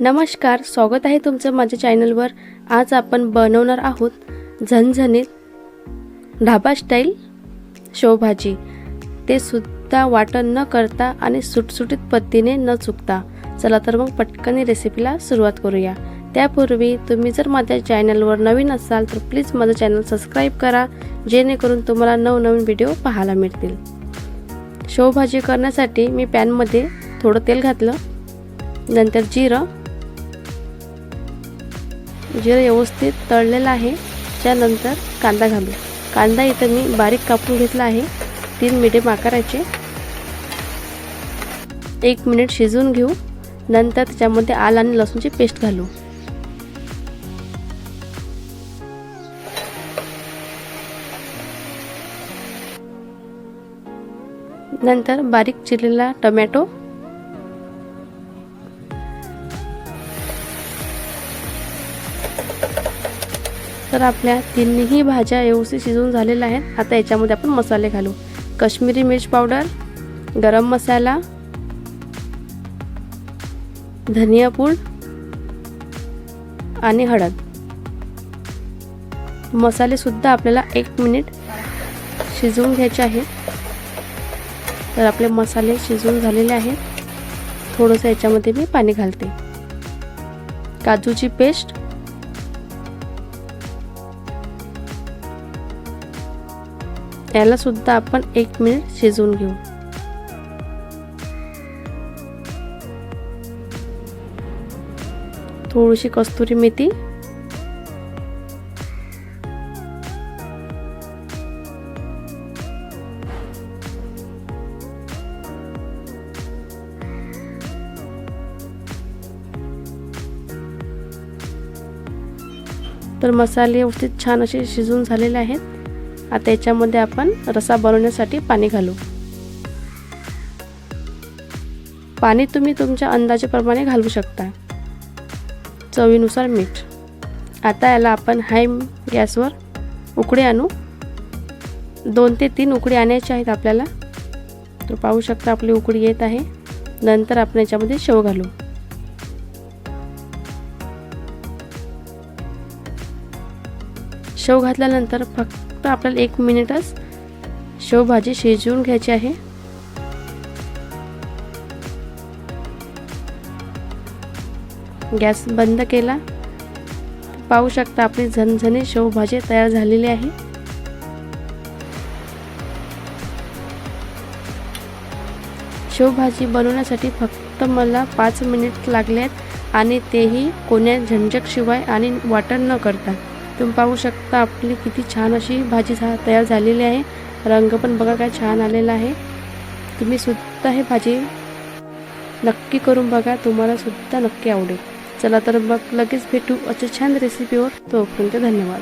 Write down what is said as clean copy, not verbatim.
नमस्कार, स्वागत आहे तुमचं माझ्या चॅनलवर। आज आपण बनवणार आहोत झणझणीत ढाबा स्टाईल शेवभाजी। ते सुद्धा वाटण न करता आणि सुटसुटीत पद्धतीने न चुकता। चला तर मग पटकन रेसिपीला सुरुवात करूया। त्यापूर्वी तुम्ही जर माझ्या चॅनलवर नवीन असाल तर प्लीज माझं चॅनल सबस्क्राइब करा, जेणेकरून तुम्हाला नवनवीन व्हिडिओ पाहायला मिळतील। शेवभाजी करण्यासाठी मी पॅन मध्ये थोडं तेल घातलं, नंतर जिरं व्यवस्थित तळलेला आहे। त्यानंतर कांदा घालू। कांदा इथे मी बारीक कापून घेतला आहे, 3 मीडियम आकाराचे। 1 मिनिट शिजवून घेऊ। नंतर त्याच्यामध्ये आलं आणि लसूणची पेस्ट घालू। नंतर बारीक चिरलेला टोमॅटो, तर आपल्या तिन्ही भाज्या व्यवस्थित शिजून झालेल्या आहेत। आता याच्यामध्ये आपण मसाले घालू। काश्मीरी मिर्च पावडर, गरम मसाला, धनिया पूड आणि हळद। मसाले सुद्धा आपल्याला 1 मिनिट शिजवून घ्यायचे आहेत। तर आपले मसाले शिजवून झालेले आहेत। थोडंसं याच्यामध्ये मी पाणी घालते। काजूची पेस्ट, याला सुद्धा आपण 1 मिनिट शिजवून घेऊ। थोडीशी कस्तुरी मेथी, तर मसाले व्यवस्थित छान असे शिजून झालेले आहेत। आता याच्यामध्ये आपण रसा बनवण्यासाठी पाणी घालू। पाणी तुम्ही तुमच्या अंदाजाप्रमाणे घालू शकता। चवीनुसार मीठ। आता याला आपण हाय गॅसवर उकळी आणू। 2 ते 3 उकळी आणायची आहेत आपल्याला। तर पाहू शकता आपली उकळी येत आहे। नंतर आपण याच्यामध्ये शेव घालू। शेव घातल्यानंतर फक्त आपल्याला 1 मिनिटच शेवभाजी शिजवून घ्यायची आहे। गॅस बंद केला। पाहू शकता आपली झणझणीत शेवभाजी तयार झालेली आहे। शेवभाजी बनवण्यासाठी फक्त मला 5 मिनिट लागले आहेत, आणि तेही कोण्या झंझटशिवाय आणि वाटण न करता। तुम्ही पाहू शकता आपली किती छान अशी भाजी तयार झालेली आहे। रंग पण बघा काय छान आलेला आहे। तुम्ही सुद्धा हे भाजी नक्की करून बघा, तुम्हाला सुद्धा नक्की आवडेल। चला तर मग लगेच भेटू अशा छान रेसिपीवर। तोपर्यंत धन्यवाद।